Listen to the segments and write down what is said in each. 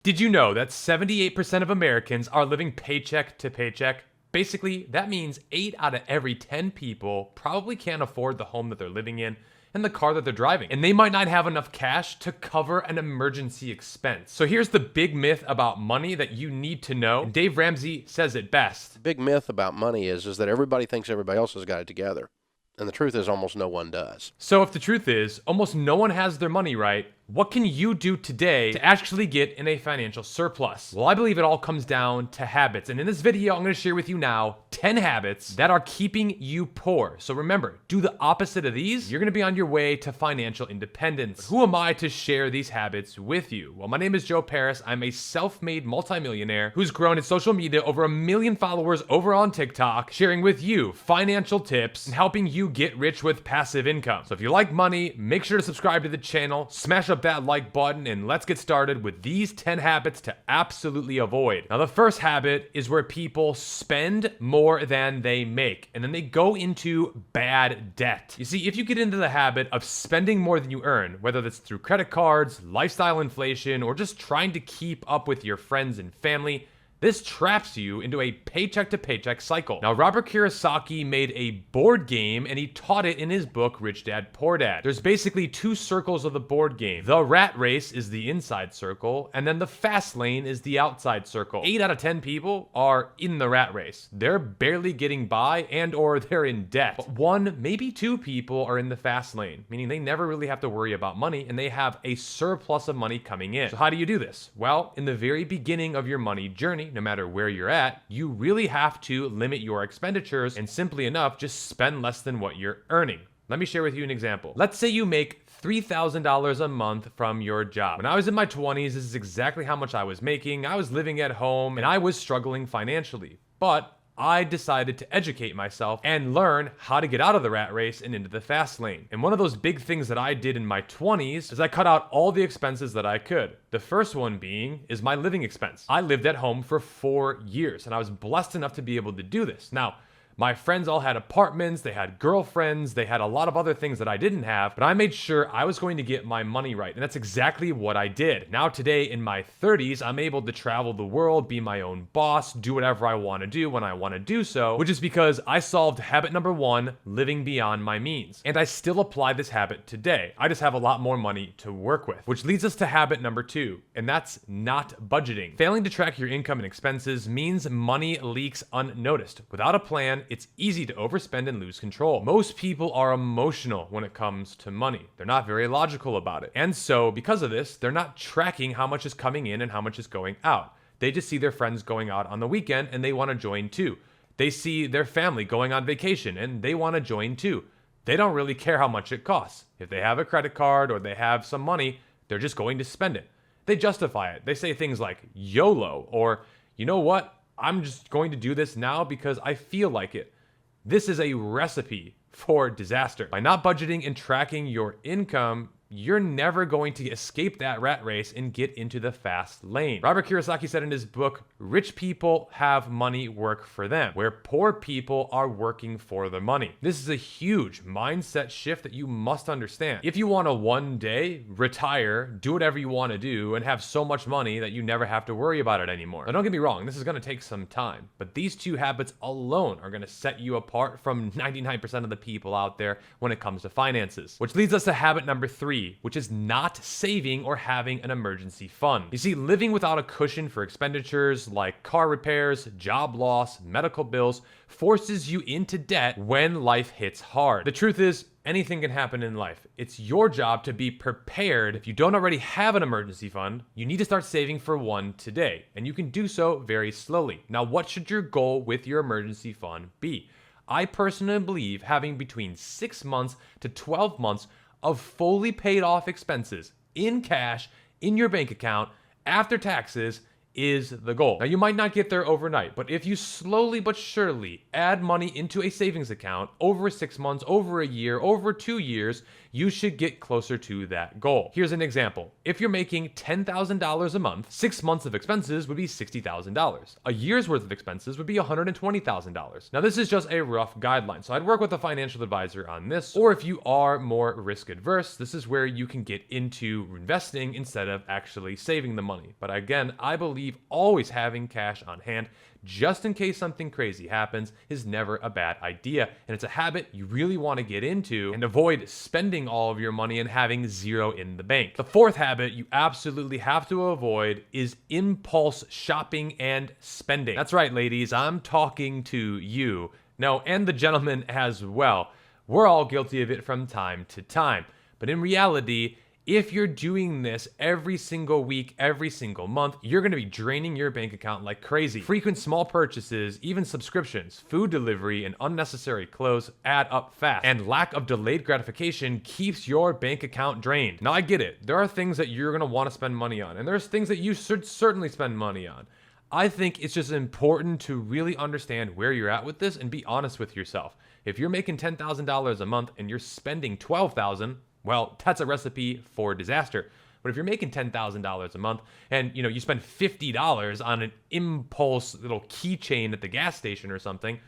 Did you know that 78% of Americans are living paycheck to paycheck? Basically, that means 8 out of every 10 people probably can't afford the home that they're living in and the car that they're driving. And they might not have enough cash to cover an emergency expense. So here's the big myth about money that you need to know. And Dave Ramsey says it best. The big myth about money is that everybody thinks everybody else has got it together. And the truth is almost no one does. So if the truth is almost no one has their money right, what can you do today to actually get in a financial surplus? Well, I believe it all comes down to habits. And in this video, I'm going to share with you now 10 habits that are keeping you poor. So remember, do the opposite of these. You're going to be on your way to financial independence. But who am I to share these habits with you? Well, my name is Joe Parys. I'm a self-made multimillionaire who's grown in social media over 1 million followers over on TikTok, sharing with you financial tips and helping you get rich with passive income. So if you like money, make sure to subscribe to the channel, smash up that like button, and let's get started with these 10 habits to absolutely avoid. Now, the first habit is where people spend more than they make, and then they go into bad debt. You see, if you get into the habit of spending more than you earn, whether that's through credit cards, lifestyle inflation, or just trying to keep up with your friends and family, this traps you into a paycheck-to-paycheck cycle. Now, Robert Kiyosaki made a board game and he taught it in his book, Rich Dad, Poor Dad. There's basically 2 circles of the board game. The rat race is the inside circle, and then the fast lane is the outside circle. 8 out of 10 people are in the rat race. They're barely getting by and or they're in debt. But 1, maybe 2 people are in the fast lane, meaning they never really have to worry about money and they have a surplus of money coming in. So how do you do this? Well, in the very beginning of your money journey, no matter where you're at, you really have to limit your expenditures and simply enough, just spend less than what you're earning. Let me share with you an example. Let's say you make $3,000 a month from your job. When I was in my 20s, this is exactly how much I was making. I was living at home and I was struggling financially, but I decided to educate myself and learn how to get out of the rat race and into the fast lane. And one of those big things that I did in my 20s is I cut out all the expenses that I could. The first one being is my living expense. I lived at home for 4 years and I was blessed enough to be able to do this. Now, my friends all had apartments, they had girlfriends, they had a lot of other things that I didn't have, but I made sure I was going to get my money right, and that's exactly what I did. Now today, in my 30s, I'm able to travel the world, be my own boss, do whatever I want to do when I want to do so, which is because I solved habit number 1, living beyond my means. And I still apply this habit today. I just have a lot more money to work with, which leads us to habit number 2, and that's not budgeting. Failing to track your income and expenses means money leaks unnoticed. Without a plan, it's easy to overspend and lose control. Most people are emotional when it comes to money. They're not very logical about it. And so because of this, they're not tracking how much is coming in and how much is going out. They just see their friends going out on the weekend and they want to join too. They see their family going on vacation and they want to join too. They don't really care how much it costs. If they have a credit card or they have some money, they're just going to spend it. They justify it. They say things like YOLO or, you know what? I'm just going to do this now because I feel like it. This is a recipe for disaster. By not budgeting and tracking your income, you're never going to escape that rat race and get into the fast lane. Robert Kiyosaki said in his book, rich people have money work for them, where poor people are working for the money. This is a huge mindset shift that you must understand. If you want to one day retire, do whatever you want to do, and have so much money that you never have to worry about it anymore. Now, don't get me wrong, this is going to take some time, but these 2 habits alone are going to set you apart from 99% of the people out there when it comes to finances. Which leads us to habit number 3, which is not saving or having an emergency fund. You see, living without a cushion for expenditures like car repairs, job loss, medical bills, forces you into debt when life hits hard. The truth is, anything can happen in life. It's your job to be prepared. If you don't already have an emergency fund, you need to start saving for one today, and you can do so very slowly. Now, what should your goal with your emergency fund be? I personally believe having between 6 months to 12 months of fully paid off expenses in cash in your bank account after taxes is the goal. Now, you might not get there overnight, but if you slowly but surely add money into a savings account over 6 months, over a year, over 2 years, you should get closer to that goal. Here's an example. If you're making $10,000 a month, 6 months of expenses would be $60,000. A year's worth of expenses would be $120,000. Now, this is just a rough guideline, so I'd work with a financial advisor on this, or if you are more risk adverse, this is where you can get into investing instead of actually saving the money. But again, I believe always having cash on hand just in case something crazy happens is never a bad idea, and it's a habit you really want to get into and avoid spending all of your money and having zero in the bank. The fourth habit you absolutely have to avoid is impulse shopping and spending. That's right, ladies, I'm talking to you. No, and the gentlemen as well. We're all guilty of it from time to time, but in reality, if you're doing this every single week, every single month, you're going to be draining your bank account like crazy. Frequent small purchases, even subscriptions, food delivery, and unnecessary clothes add up fast. And lack of delayed gratification keeps your bank account drained. Now, I get it. There are things that you're going to want to spend money on, and there's things that you should certainly spend money on. I think it's just important to really understand where you're at with this and be honest with yourself. If you're making $10,000 a month and you're spending $12,000, well, that's a recipe for disaster. But if you're making $10,000 a month and you spend $50 on an impulse little keychain at the gas station or something,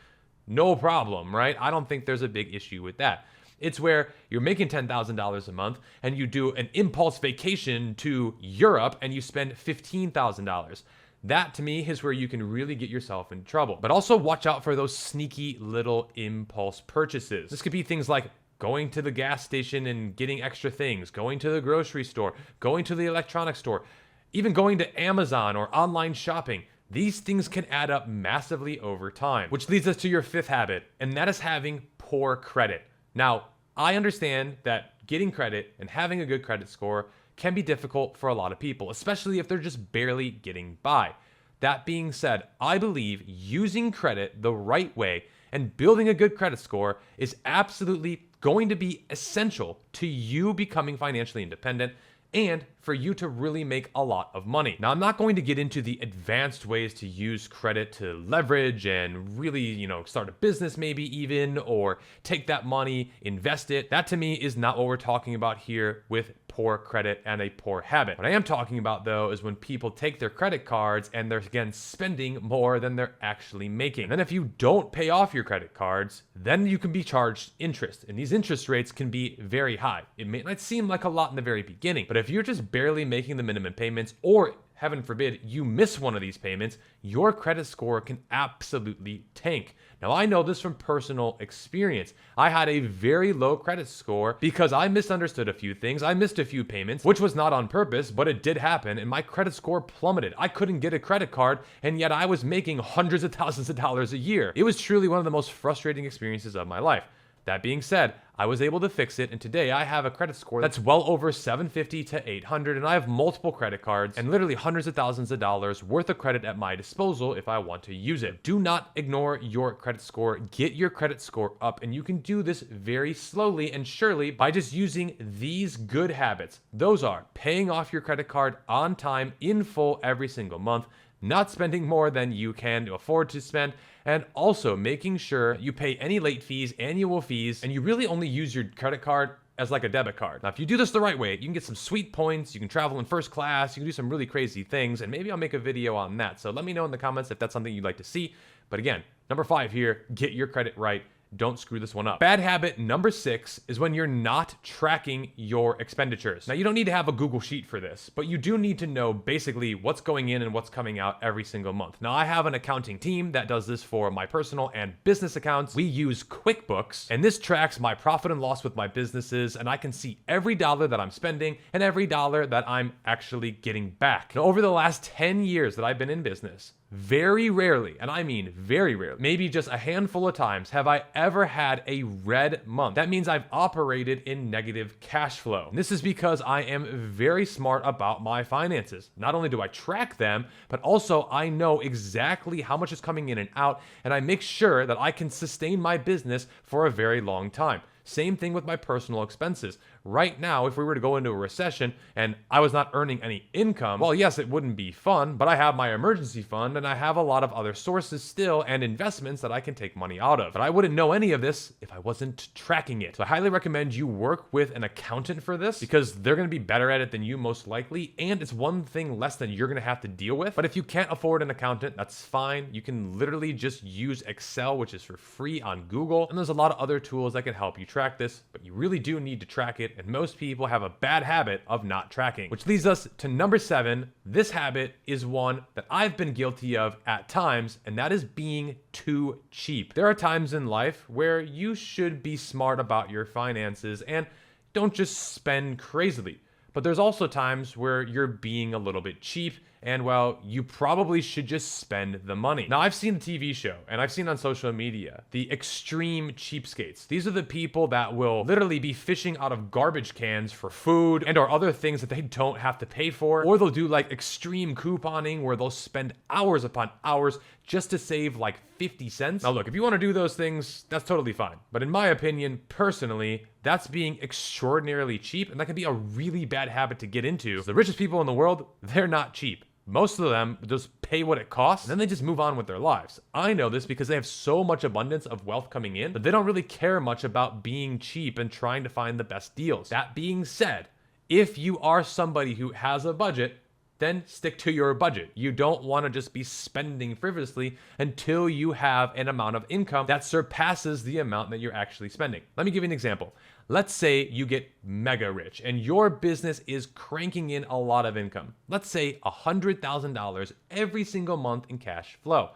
no problem, right? I don't think there's a big issue with that. It's where you're making $10,000 a month and you do an impulse vacation to Europe and you spend $15,000. That to me is where you can really get yourself in trouble. But also watch out for those sneaky little impulse purchases. This could be things like going to the gas station and getting extra things, going to the grocery store, going to the electronics store, even going to Amazon or online shopping. These things can add up massively over time, which leads us to your fifth habit, and that is having poor credit. Now, I understand that getting credit and having a good credit score can be difficult for a lot of people, especially if they're just barely getting by. That being said, I believe using credit the right way and building a good credit score is absolutely going to be essential to you becoming financially independent and for you to really make a lot of money. Now, I'm not going to get into the advanced ways to use credit to leverage and really, start a business maybe even, or take that money, invest it. That to me is not what we're talking about here with poor credit and a poor habit. What I am talking about though is when people take their credit cards and they're again spending more than they're actually making. And if you don't pay off your credit cards, then you can be charged interest. And these interest rates can be very high. It may not seem like a lot in the very beginning, but if you're just barely making the minimum payments, or heaven forbid, you miss one of these payments, your credit score can absolutely tank. Now, I know this from personal experience. I had a very low credit score because I misunderstood a few things. I missed a few payments, which was not on purpose, but it did happen, and my credit score plummeted. I couldn't get a credit card, and yet I was making hundreds of thousands of dollars a year. It was truly one of the most frustrating experiences of my life. That being said, I was able to fix it, and today I have a credit score that's well over 750 to 800, and I have multiple credit cards and literally hundreds of thousands of dollars worth of credit at my disposal if I want to use it. Do not ignore your credit score. Get your credit score up, and you can do this very slowly and surely by just using these good habits. Those are paying off your credit card on time in full every single month, not spending more than you can afford to spend, and also making sure you pay any late fees, annual fees, and you really only use your credit card as like a debit card. Now, if you do this the right way, you can get some sweet points, you can travel in first class, you can do some really crazy things, and maybe I'll make a video on that. So let me know in the comments if that's something you'd like to see. But again, number 5 here, get your credit right. Don't screw this one up. Bad habit number 6 is when you're not tracking your expenditures. Now, you don't need to have a Google Sheet for this, but you do need to know basically what's going in and what's coming out every single month. Now, I have an accounting team that does this for my personal and business accounts. We use QuickBooks, and this tracks my profit and loss with my businesses, and I can see every dollar that I'm spending and every dollar that I'm actually getting back. Now, over the last 10 years that I've been in business, very rarely, and I mean very rarely, maybe just a handful of times, have I ever had a red month. That means I've operated in negative cash flow. And this is because I am very smart about my finances. Not only do I track them, but also I know exactly how much is coming in and out, and I make sure that I can sustain my business for a very long time. Same thing with my personal expenses. right now, if we were to go into a recession and I was not earning any income, well, yes, it wouldn't be fun, but I have my emergency fund and I have a lot of other sources still and investments that I can take money out of. But I wouldn't know any of this if I wasn't tracking it. So I highly recommend you work with an accountant for this because they're going to be better at it than you most likely, and it's one thing less than you're going to have to deal with. But if you can't afford an accountant, that's fine. You can literally just use Excel, which is for free on Google, and there's a lot of other tools that can help you track this, but you really do need to track it, and most people have a bad habit of not tracking. Which leads us to number 7. This habit is one that I've been guilty of at times, and that is being too cheap. There are times in life where you should be smart about your finances and don't just spend crazily. But there's also times where you're being a little bit cheap and, well, you probably should just spend the money. Now, I've seen the TV show and I've seen on social media the extreme cheapskates. These are the people that will literally be fishing out of garbage cans for food and or other things that they don't have to pay for. Or they'll do like extreme couponing where they'll spend hours upon hours just to save like 50 cents. Now look, if you want to do those things, that's totally fine. But in my opinion, personally, that's being extraordinarily cheap, and that can be a really bad habit to get into. The richest people in the world, they're not cheap. Most of them just pay what it costs, and then they just move on with their lives. I know this because they have so much abundance of wealth coming in that they don't really care much about being cheap and trying to find the best deals. That being said, if you are somebody who has a budget, then stick to your budget. You don't want to just be spending frivolously until you have an amount of income that surpasses the amount that you're actually spending. Let me give you an example. Let's say you get mega rich and your business is cranking in a lot of income. Let's say $100,000 every single month in cash flow.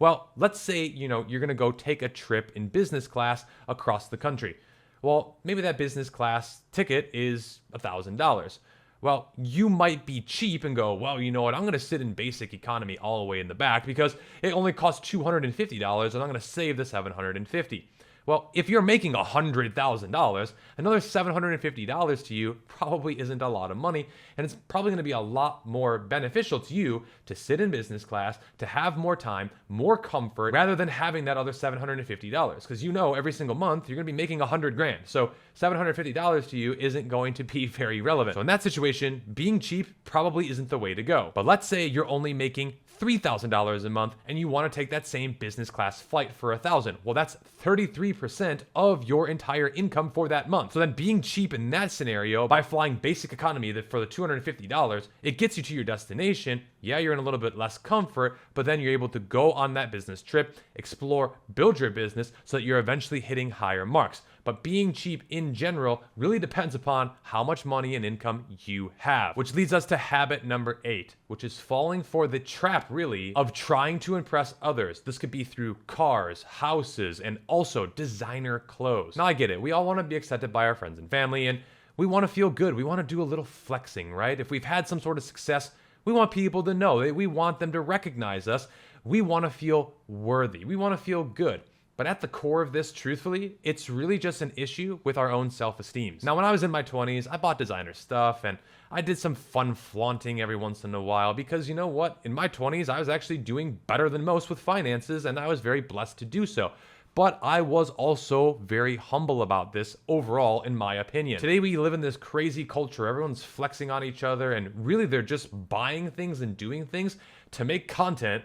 Well, let's say, you're going to go take a trip in business class across the country. Well, maybe that business class ticket is $1,000. Well, you might be cheap and go, well, you know what, I'm going to sit in basic economy all the way in the back because it only costs $250 and I'm going to save the $750. Well, if you're making $100,000, another $750 to you probably isn't a lot of money, and it's probably going to be a lot more beneficial to you to sit in business class, to have more time, more comfort, rather than having that other $750. Because every single month you're going to be making $100,000. So $750 to you isn't going to be very relevant. So in that situation, being cheap probably isn't the way to go. But let's say you're only making $3,000 a month and you want to take that same business class flight for $1,000. Well, that's 33% of your entire income for that month. So then being cheap in that scenario by flying basic economy for the $250, it gets you to your destination. Yeah, you're in a little bit less comfort, but then you're able to go on that business trip, explore, build your business so that you're eventually hitting higher marks. But being cheap in general really depends upon how much money and income you have. Which leads us to habit number 8, which is falling for the trap, really, of trying to impress others. This could be through cars, houses, and also designer clothes. Now, I get it. We all want to be accepted by our friends and family, and we want to feel good. We want to do a little flexing, right? If we've had some sort of success, we want people to know. We want them to recognize us. We want to feel worthy. We want to feel good. But at the core of this, truthfully, it's really just an issue with our own self-esteem. Now, when I was in my 20s, I bought designer stuff and I did some fun flaunting every once in a while because you know what? In my 20s, I was actually doing better than most with finances and I was very blessed to do so. But I was also very humble about this overall, in my opinion. Today, we live in this crazy culture. Everyone's flexing on each other and really they're just buying things and doing things to make content.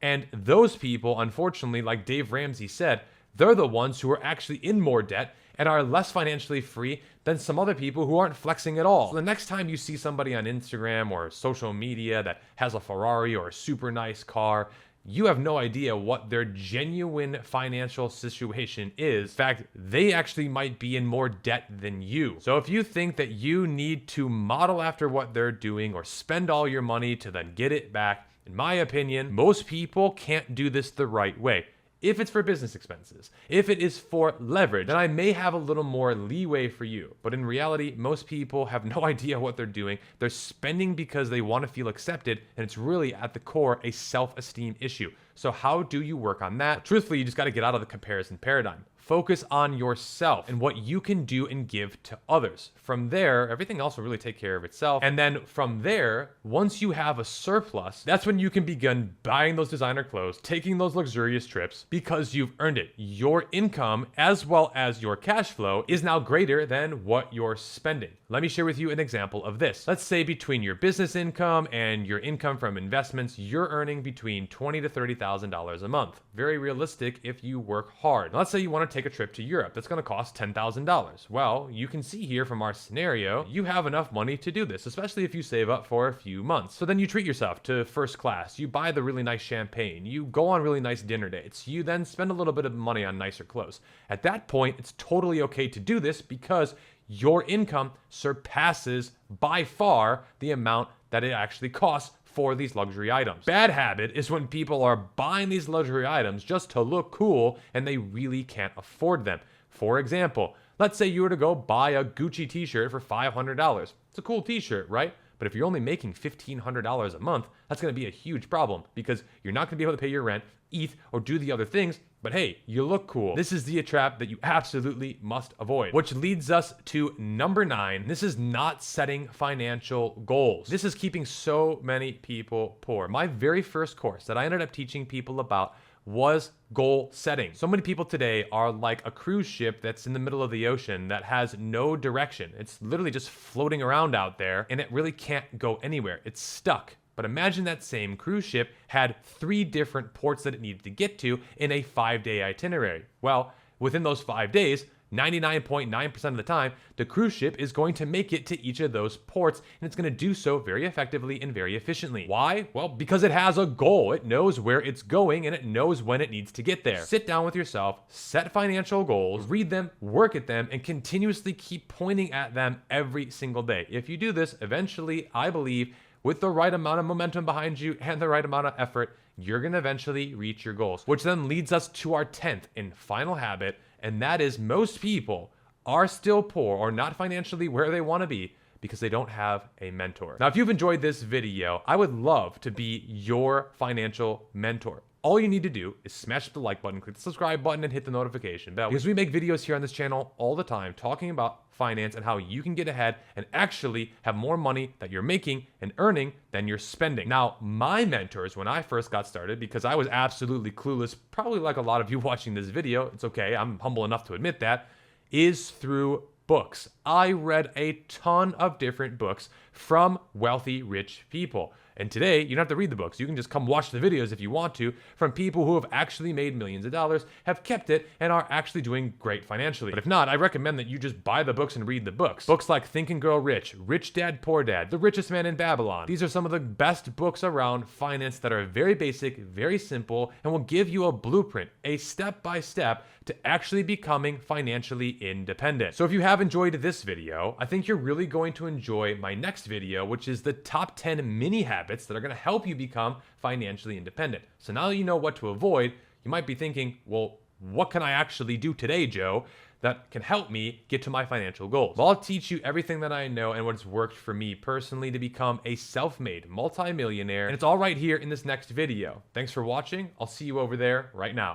And those people, unfortunately, like Dave Ramsey said, they're the ones who are actually in more debt and are less financially free than some other people who aren't flexing at all. So the next time you see somebody on Instagram or social media that has a Ferrari or a super nice car, you have no idea what their genuine financial situation is. In fact, they actually might be in more debt than you. So if you think that you need to model after what they're doing or spend all your money to then get it back, in my opinion, most people can't do this the right way. If it's for business expenses, if it is for leverage, then I may have a little more leeway for you. But in reality, most people have no idea what they're doing. They're spending because they want to feel accepted, and it's really at the core a self-esteem issue. So how do you work on that? Truthfully, you just got to get out of the comparison paradigm. Focus on yourself and what you can do and give to others. From there, everything else will really take care of itself. And then from there, once you have a surplus, that's when you can begin buying those designer clothes, taking those luxurious trips because you've earned it. Your income as well as your cash flow is now greater than what you're spending. Let me share with you an example of this. Let's say between your business income and your income from investments, you're earning between $20,000 to $30,000 a month. Very realistic if you work hard. Now, let's say you want to take a trip to Europe. That's going to cost $10,000. Well, you can see here from our scenario, you have enough money to do this, especially if you save up for a few months. So then you treat yourself to first class. You buy the really nice champagne. You go on really nice dinner dates. You then spend a little bit of money on nicer clothes. At that point, it's totally okay to do this because your income surpasses by far the amount that it actually costs for these luxury items. Bad habit is when people are buying these luxury items just to look cool and they really can't afford them. For example, let's say you were to go buy a Gucci t-shirt for $500. It's a cool t-shirt, right? But if you're only making $1,500 a month, that's going to be a huge problem because you're not going to be able to pay your rent, eat, or do the other things. But hey, you look cool. This is the trap that you absolutely must avoid, which leads us to number 9. This is not setting financial goals. This is keeping so many people poor. My very first course that I ended up teaching people about was goal setting. So many people today are like a cruise ship that's in the middle of the ocean that has no direction. It's literally just floating around out there and it really can't go anywhere. It's stuck. But imagine that same cruise ship had 3 different ports that it needed to get to in a 5-day itinerary. Well, within those 5 days, 99.9% of the time, the cruise ship is going to make it to each of those ports, and it's going to do so very effectively and very efficiently. Why? Well, because it has a goal. It knows where it's going, and it knows when it needs to get there. Sit down with yourself, set financial goals, read them, work at them, and continuously keep pointing at them every single day. If you do this, eventually, I believe, with the right amount of momentum behind you and the right amount of effort, you're going to eventually reach your goals. Which then leads us to our 10th and final habit, and that is most people are still poor or not financially where they want to be because they don't have a mentor. Now, if you've enjoyed this video, I would love to be your financial mentor. All you need to do is smash the like button, click the subscribe button, and hit the notification bell because we make videos here on this channel all the time talking about finance and how you can get ahead and actually have more money that you're making and earning than you're spending. Now, my mentors, when I first got started, because I was absolutely clueless, probably like a lot of you watching this video, it's okay, I'm humble enough to admit that, is through books. I read a ton of different books from wealthy, rich people. And today, you don't have to read the books. You can just come watch the videos if you want to from people who have actually made millions of dollars, have kept it, and are actually doing great financially. But if not, I recommend that you just buy the books and read the books. Books like Think and Grow Rich, Rich Dad, Poor Dad, The Richest Man in Babylon. These are some of the best books around finance that are very basic, very simple, and will give you a blueprint, a step-by-step to actually becoming financially independent. So if you have enjoyed this video, I think you're really going to enjoy my next video, which is the top 10 mini habits that are going to help you become financially independent. So now that you know what to avoid, you might be thinking, well, what can I actually do today, Joe, that can help me get to my financial goals? Well, I'll teach you everything that I know and what's worked for me personally to become a self-made multimillionaire. And it's all right here in this next video. Thanks for watching. I'll see you over there right now.